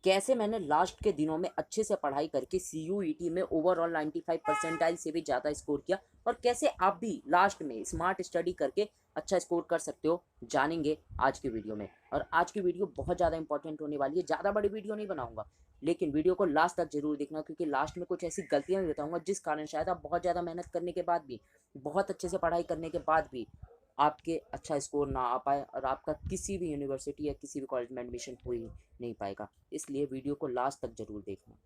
कैसे मैंने लास्ट के दिनों में अच्छे से पढ़ाई करके सीयूईटी में ओवरऑल 95 परसेंटाइल से भी ज़्यादा स्कोर किया, और कैसे आप भी लास्ट में स्मार्ट स्टडी करके अच्छा स्कोर कर सकते हो, जानेंगे आज की वीडियो में। और आज की वीडियो बहुत ज़्यादा इंपॉर्टेंट होने वाली है। ज़्यादा बड़ी वीडियो नहीं बनाऊंगा, लेकिन वीडियो को लास्ट तक जरूर देखना, क्योंकि लास्ट में कुछ ऐसी गलतियां भी बताऊंगा जिस कारण शायद आप बहुत ज़्यादा मेहनत करने के बाद भी, बहुत अच्छे से पढ़ाई करने के बाद भी आपके अच्छा स्कोर ना आ पाए और आपका किसी भी यूनिवर्सिटी या किसी भी कॉलेज में एडमिशन हो ही नहीं पाएगा। इसलिए वीडियो को लास्ट तक जरूर देखना।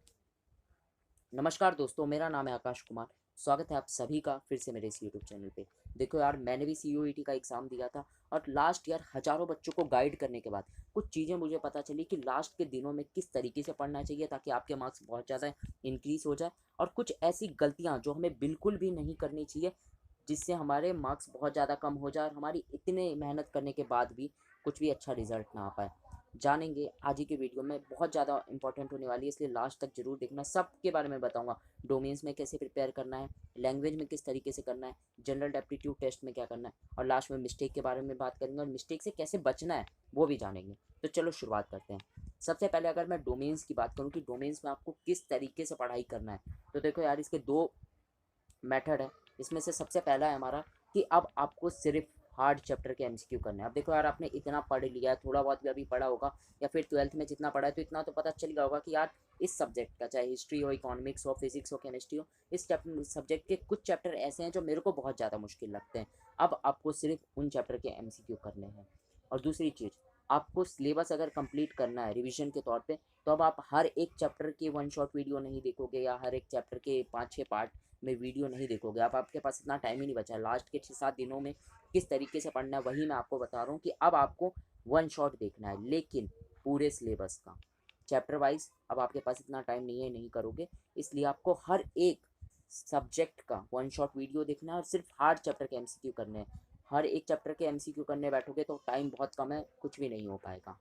नमस्कार दोस्तों, मेरा नाम है आकाश कुमार। स्वागत है आप सभी का फिर से मेरे इस यूट्यूब चैनल पे। देखो यार, मैंने भी सीयूईटी का एग्ज़ाम दिया था, और लास्ट ईयर हज़ारों बच्चों को गाइड करने के बाद कुछ चीज़ें मुझे पता चली कि लास्ट के दिनों में किस तरीके से पढ़ना चाहिए ताकि आपके मार्क्स बहुत ज़्यादा इंक्रीज़ हो जाए, और कुछ ऐसी गलतियाँ जो हमें बिल्कुल भी नहीं करनी चाहिए जिससे हमारे मार्क्स बहुत ज़्यादा कम हो जाए और हमारी इतने मेहनत करने के बाद भी कुछ भी अच्छा रिजल्ट ना आ पाए। जानेंगे आज ही के वीडियो में, बहुत ज़्यादा इंपॉर्टेंट होने वाली है, इसलिए लास्ट तक जरूर देखना। सब के बारे में बताऊंगा। डोमेन्स में कैसे प्रिपेयर करना है, लैंग्वेज में किस तरीके से करना है, जनरल एप्टीट्यूड टेस्ट में क्या करना है, और लास्ट में मिस्टेक के बारे में बात करेंगे और मिस्टेक से कैसे बचना है वो भी जानेंगे। तो चलो शुरुआत करते हैं। सबसे पहले अगर मैं डोमेन्स की बात करूँ कि डोमेन्स में आपको किस तरीके से पढ़ाई करना है, तो देखो यार, इसके दो मेथड है। इसमें से सबसे पहला है हमारा कि अब आपको सिर्फ हार्ड चैप्टर के एमसीक्यू करने हैं। अब देखो यार, आपने इतना पढ़ लिया है, थोड़ा बहुत भी अभी पढ़ा होगा, या फिर ट्वेल्थ में जितना पढ़ा है तो इतना तो पता चल गया होगा कि यार इस सब्जेक्ट का, चाहे हिस्ट्री हो, इकोनॉमिक्स हो, फिजिक्स हो, केमिस्ट्री हो, इस सब्जेक्ट के कुछ चैप्टर ऐसे हैं जो मेरे को बहुत ज़्यादा मुश्किल लगते हैं। अब आपको सिर्फ उन चैप्टर के एमसीक्यू करने हैं। और दूसरी चीज़, आपको सिलेबस अगर कंप्लीट करना है रिवीजन के तौर पे, तो अब आप हर एक चैप्टर की वन शॉट वीडियो नहीं देखोगे, या हर एक चैप्टर के 5-6 पार्ट में वीडियो नहीं देखोगे। अब आपके पास इतना टाइम ही नहीं बचा है। लास्ट के 6-7 दिनों में किस तरीके से पढ़ना है वही मैं आपको बता रहा हूँ कि अब आपको वन शॉट देखना है, लेकिन पूरे सिलेबस का चैप्टर वाइज। अब आपके पास इतना टाइम नहीं है, नहीं करोगे, इसलिए आपको हर एक सब्जेक्ट का वन शॉट वीडियो देखना है और सिर्फ हार्ड चैप्टर के एमसीक्यू करने हैं। हर एक चैप्टर के एमसीक्यू करने बैठोगे तो टाइम बहुत कम है, कुछ भी नहीं हो पाएगा।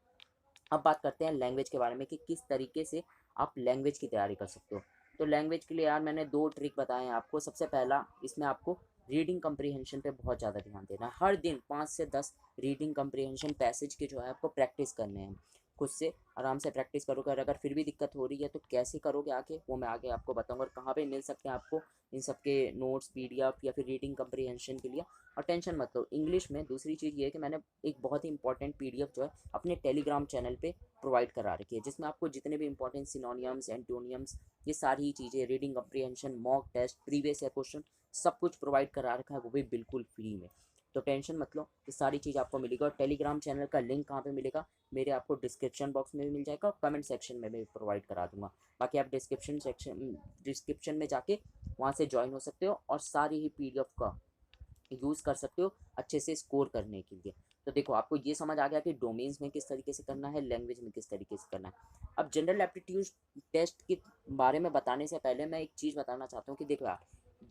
अब बात करते हैं लैंग्वेज के बारे में कि किस तरीके से आप लैंग्वेज की तैयारी कर सकते हो। तो लैंग्वेज के लिए यार मैंने दो ट्रिक बताए हैं आपको। सबसे पहला, इसमें आपको रीडिंग कम्प्रीहेंशन पे बहुत ज़्यादा ध्यान देना है। हर दिन 5 से 10 रीडिंग कम्प्रीहेंशन पैसेज के जो है आपको प्रैक्टिस करने हैं। खुद से आराम से प्रैक्टिस करोगे, और अगर फिर भी दिक्कत हो रही है तो कैसे करोगे आगे, वो मैं आगे आपको बताऊंगा, और कहाँ पे मिल सकते हैं आपको इन सब के नोट्स, पीडीएफ या फिर रीडिंग कम्प्रीहेंशन के लिए। और टेंशन मत लो इंग्लिश में। दूसरी चीज़ ये है कि मैंने एक बहुत ही इंपॉर्टेंट पीडीएफ जो है अपने टेलीग्राम चैनल पे प्रोवाइड करा रखी है, जिसमें आपको जितने भी इंपॉर्टेंट सिनोनियम्स, एंटोनियम्स, ये सारी चीज़ें, reading comprehension, mock test, previous year question, सब कुछ प्रोवाइड करा रखा है, वो भी बिल्कुल फ्री में। तो टेंशन मत लो, ये सारी चीज़ आपको मिलेगी। और टेलीग्राम चैनल का लिंक कहाँ पे मिलेगा, मेरे आपको डिस्क्रिप्शन बॉक्स में भी मिल जाएगा और कमेंट सेक्शन में भी प्रोवाइड करा दूंगा। बाकी आप डिस्क्रिप्शन में जाके वहाँ से ज्वाइन हो सकते हो और सारी ही पीडीएफ का यूज़ कर सकते हो अच्छे से स्कोर करने के लिए। तो देखो, आपको ये समझ आ गया कि डोमेन्स में किस तरीके से करना है, लैंग्वेज में किस तरीके से करना है। अब जनरल एप्टीट्यूड टेस्ट के बारे में बताने से पहले मैं एक चीज़ बताना चाहता हूँ कि देखो यार,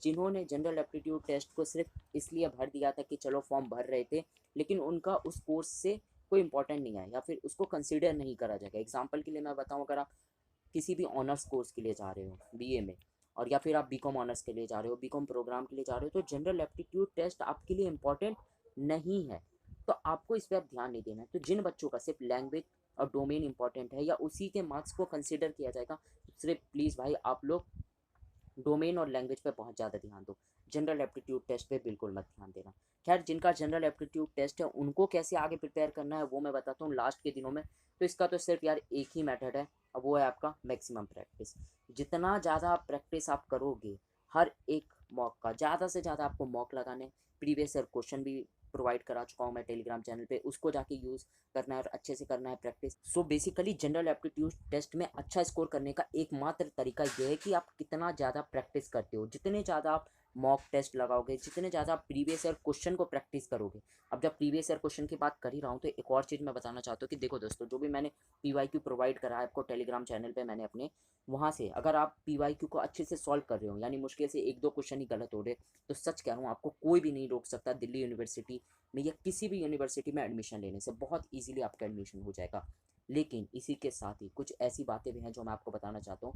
जिन्होंने जनरल एप्टीट्यूड टेस्ट को सिर्फ इसलिए भर दिया था कि चलो फॉर्म भर रहे थे, लेकिन उनका उस कोर्स से कोई इंपॉर्टेंट नहीं आया, या फिर उसको कंसिडर नहीं करा जाएगा। एग्जाम्पल के लिए मैं बताऊँ, अगर आप किसी भी ऑनर्स कोर्स के लिए जा रहे हो बीए में, और या फिर आप बीकॉम ऑनर्स के लिए जा रहे हो, बीकॉम प्रोग्राम के लिए जा रहे हो, तो जनरल एप्टीट्यूड टेस्ट आपके लिए इंपॉर्टेंट नहीं है। तो आपको इस पर अब ध्यान नहीं देना है। तो जिन बच्चों का सिर्फ लैंग्वेज और डोमेन इंपॉर्टेंट है या उसी के मार्क्स को कंसिडर किया जाएगा, सिर्फ प्लीज़ भाई आप लोग डोमेन और लैंग्वेज पे बहुत ज़्यादा ध्यान दो। जनरल एप्टीट्यूड टेस्ट पे बिल्कुल मत ध्यान देना। खैर, जिनका जनरल एप्टीट्यूड टेस्ट है उनको कैसे आगे प्रिपेयर करना है वो मैं बताता हूँ लास्ट के दिनों में। तो इसका तो सिर्फ यार एक ही मेथड है, और वो है आपका मैक्सिमम प्रैक्टिस। जितना ज़्यादा प्रैक्टिस आप करोगे हर एक मॉक का, ज़्यादा से ज़्यादा आपको मॉक लगाने, प्रीवियस ईयर क्वेश्चन भी प्रोवाइड करा चुका हूँ मैं टेलीग्राम चैनल पे, उसको जाके यूज़ करना है और अच्छे से करना है practice. So basically general aptitude test में अच्छा स्कोर करने का एकमात्र तरीका यह है कि आप कितना ज़्यादा प्रैक्टिस करते हो। जितने ज़्यादा आप मॉक टेस्ट लगाओगे, जितने ज़्यादा आप प्रीवियस ईयर क्वेश्चन को प्रैक्टिस करोगे। अब जब प्रीवियस ईयर क्वेश्चन की बात कर ही रहा हूँ तो एक और चीज़ मैं बताना चाहता हूँ कि देखो दोस्तों, जो भी मैंने पीवाईक्यू प्रोवाइड करा है आपको टेलीग्राम चैनल पे, मैंने अपने वहाँ से अगर आप पीवाईक्यू को अच्छे से सॉल्व कर रहे हो, यानी मुश्किल से 1-2 क्वेश्चन ही गलत हो रहे, तो सच कह रहा हूँ, आपको कोई भी नहीं रोक सकता दिल्ली यूनिवर्सिटी में या किसी भी यूनिवर्सिटी में एडमिशन लेने से। बहुत ईजिली आपका एडमिशन हो जाएगा। लेकिन इसी के साथ ही कुछ ऐसी बातें भी हैं जो मैं आपको बताना चाहता हूँ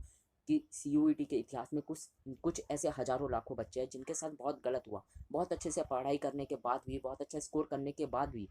कि सीयूईटी के इतिहास में कुछ कुछ ऐसे हज़ारों लाखों बच्चे हैं जिनके साथ बहुत गलत हुआ। बहुत अच्छे से पढ़ाई करने के बाद भी, बहुत अच्छा स्कोर करने के बाद भी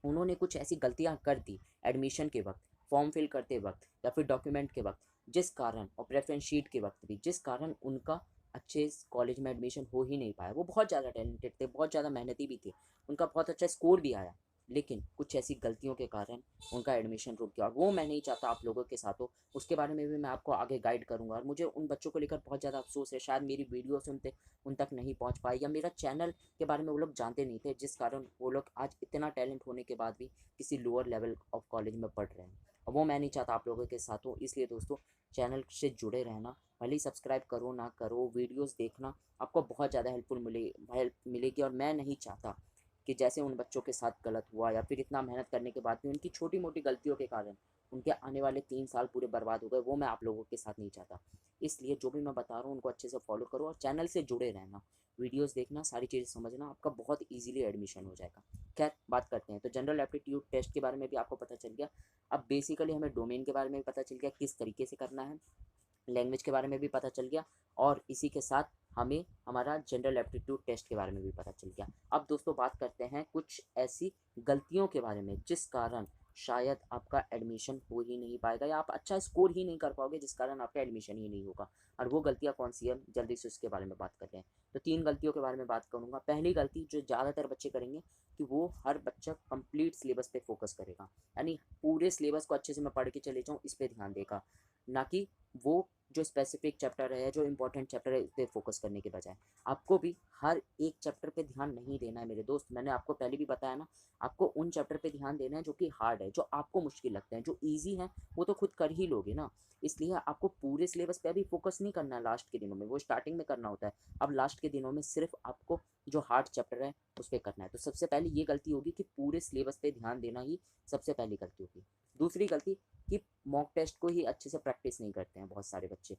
उन्होंने कुछ ऐसी गलतियां कर दी एडमिशन के वक्त। फॉर्म फिल करते वक्त या फिर डॉक्यूमेंट के वक्त, जिस कारण और प्रेफरेंस शीट के वक्त भी जिस कारण उनका अच्छे कॉलेज में एडमिशन हो ही नहीं पाया। वो बहुत ज़्यादा टैलेंटेड थे, बहुत ज़्यादा मेहनती भी थे, उनका बहुत अच्छा स्कोर भी आया, लेकिन कुछ ऐसी गलतियों के कारण उनका एडमिशन रुक गया। और वो मैं नहीं चाहता आप लोगों के साथ हो, उसके बारे में भी मैं आपको आगे गाइड करूंगा। और मुझे उन बच्चों को लेकर बहुत ज़्यादा अफसोस है, शायद मेरी वीडियोस उन तक नहीं पहुंच पाई, या मेरा चैनल के बारे में वो लोग जानते नहीं थे, जिस कारण वो लोग आज इतना टैलेंट होने के बाद भी किसी लोअर लेवल ऑफ कॉलेज में पढ़ रहे हैं। और वो मैं नहीं चाहता आप लोगों के साथ हो। इसलिए दोस्तों, चैनल से जुड़े रहना, भले ही सब्सक्राइब करो ना करो, वीडियोस देखना, आपको बहुत ज़्यादा हेल्प मिलेगी। और मैं नहीं चाहता कि जैसे उन बच्चों के साथ गलत हुआ, या फिर इतना मेहनत करने के बाद भी उनकी छोटी मोटी गलतियों के कारण उनके आने वाले 3 साल पूरे बर्बाद हो गए, वो मैं आप लोगों के साथ नहीं चाहता। इसलिए जो भी मैं बता रहा हूँ उनको अच्छे से फॉलो करो और चैनल से जुड़े रहना, वीडियोस देखना, सारी चीज़ें समझना, आपका बहुत ईजिली एडमिशन हो जाएगा। खैर, बात करते हैं। तो जनरल एप्टीट्यूड टेस्ट के बारे में भी आपको पता चल गया। अब बेसिकली हमें डोमेन के बारे में भी पता चल गया, किस तरीके से करना है, लैंग्वेज के बारे में भी पता चल गया, और इसी के साथ हमें हमारा जनरल एप्टीट्यूड टेस्ट के बारे में भी पता चल गया। अब दोस्तों, बात करते हैं कुछ ऐसी गलतियों के बारे में जिस कारण शायद आपका एडमिशन हो ही नहीं पाएगा, या आप अच्छा स्कोर ही नहीं कर पाओगे, जिस कारण आपका एडमिशन ही नहीं होगा। और वो गलतियाँ कौन सी है, जल्दी से उसके बारे में बात करते हैं। तो 3 गलतियों के बारे में बात करूँगा। पहली गलती जो ज़्यादातर बच्चे करेंगे कि वो हर बच्चा कंप्लीट सिलेबस पे फोकस करेगा, यानी पूरे सिलेबस को अच्छे से मैं पढ़ के चले जाऊँ, इस पर ध्यान देगा, ना कि वो जो स्पेसिफिक चैप्टर है, जो इंपॉर्टेंट चैप्टर है, इस पर फोकस करने के बजाय आपको भी हर एक चैप्टर पे ध्यान नहीं देना है मेरे दोस्त। मैंने आपको पहले भी बताया ना, आपको उन चैप्टर पे ध्यान देना है जो कि हार्ड है, जो आपको मुश्किल लगते हैं। जो इजी है वो तो खुद कर ही लोगे ना। इसलिए आपको पूरे सिलेबस पे अभी फोकस नहीं करना है लास्ट के दिनों में, वो स्टार्टिंग में करना होता है। अब लास्ट के दिनों में सिर्फ आपको जो हार्ड चैप्टर है उस पर करना है। तो सबसे पहले ये गलती होगी कि पूरे सिलेबस पे ध्यान देना ही सबसे पहली गलती होगी। दूसरी गलती कि मॉक टेस्ट को ही अच्छे से प्रैक्टिस नहीं करते हैं बहुत सारे बच्चे।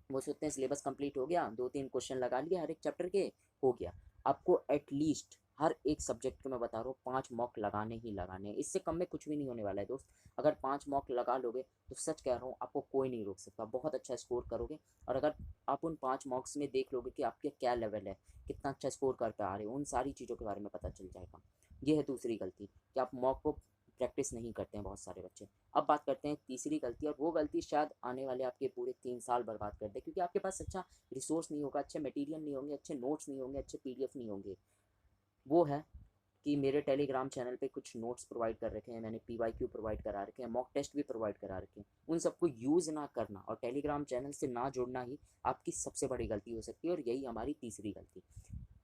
वो सोचते हैं सिलेबस कंप्लीट हो गया, 2-3 क्वेश्चन लगा लिए हर एक चैप्टर के, हो गया। आपको एटलीस्ट हर एक सब्जेक्ट के मैं बता रहा हूँ 5 मॉक लगाने ही लगाने हैं। इससे कम में कुछ भी नहीं होने वाला है दोस्त। अगर 5 मॉक लगा लोगे तो सच कह रहा हूँ, आपको कोई नहीं रोक सकता, बहुत अच्छा स्कोर करोगे। और अगर आप उन 5 मॉक्स में देख लोगे कि आपके क्या लेवल है, कितना अच्छा स्कोर करके आ रहे हो, उन सारी चीज़ों के बारे में पता चल जाएगा। ये है दूसरी गलती कि आप मॉक को प्रैक्टिस नहीं करते हैं बहुत सारे बच्चे। अब बात करते हैं तीसरी गलती, और वो गलती शायद आने वाले आपके पूरे 3 साल बर्बाद कर दे, क्योंकि आपके पास अच्छा रिसोर्स नहीं होगा, अच्छे मटेरियल नहीं होंगे, अच्छे नोट्स नहीं होंगे, अच्छे पीडीएफ नहीं होंगे। वो है कि मेरे टेलीग्राम चैनल पे कुछ नोट्स प्रोवाइड कर रखे हैं मैंने, पीवाईक्यू प्रोवाइड करा रखे हैं, मॉक टेस्ट भी प्रोवाइड करा रखे हैं। उन सबको यूज़ ना करना और टेलीग्राम चैनल से ना जुड़ना ही आपकी सबसे बड़ी गलती हो सकती है, और यही हमारी तीसरी गलती।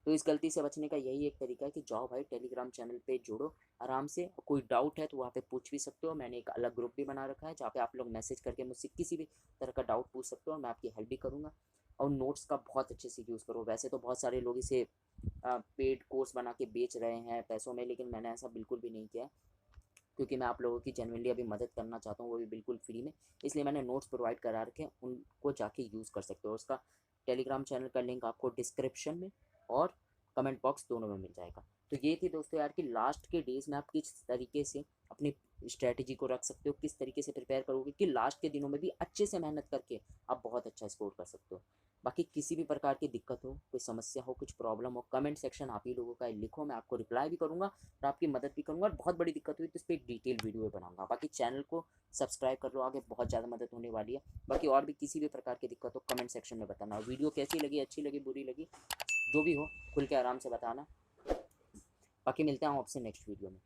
तो इस गलती से बचने का यही एक तरीका है कि जाओ भाई टेलीग्राम चैनल पे जुड़ो आराम से। कोई डाउट है तो वहाँ पे पूछ भी सकते हो, मैंने एक अलग ग्रुप भी बना रखा है जहाँ पे आप लोग मैसेज करके मुझसे किसी भी तरह का डाउट पूछ सकते हो, और मैं आपकी हेल्प भी करूँगा। और नोट्स का बहुत अच्छे से यूज़ करो। वैसे तो बहुत सारे लोग इसे पेड कोर्स बना के बेच रहे हैं पैसों में, लेकिन मैंने ऐसा बिल्कुल भी नहीं किया है, क्योंकि मैं आप लोगों की जेन्युइनली अभी मदद करना चाहता हूँ, वो भी बिल्कुल फ्री में। इसलिए मैंने नोट्स प्रोवाइड करा रखे हैं, उनको जाके यूज़ कर सकते हो। उसका टेलीग्राम चैनल का लिंक आपको डिस्क्रिप्शन में और कमेंट बॉक्स दोनों में मिल जाएगा। तो ये थी दोस्तों यार कि लास्ट के डेज़ में आप किस तरीके से अपनी स्ट्रैटेजी को रख सकते हो, किस तरीके से प्रिपेयर करोगे कि लास्ट के दिनों में भी अच्छे से मेहनत करके आप बहुत अच्छा स्कोर कर सकते हो। बाकी किसी भी प्रकार की दिक्कत हो, कोई समस्या हो, कुछ प्रॉब्लम हो, कमेंट सेक्शन आप ही लोगों का है, लिखो, मैं आपको रिप्लाई भी करूँगा और आपकी मदद भी करूँगा। और बहुत बड़ी दिक्कत हुई तो इस पर एक डिटेल वीडियो बनाऊँगा। बाकी चैनल को सब्सक्राइब कर लो, आगे बहुत ज़्यादा मदद होने वाली है। बाकी और भी किसी भी प्रकार की दिक्कत हो कमेंट सेक्शन में बताना। वीडियो कैसी लगी, अच्छी लगी, बुरी लगी, जो भी हो खुल के आराम से बताना। बाकी मिलते हैं आपसे नेक्स्ट वीडियो में।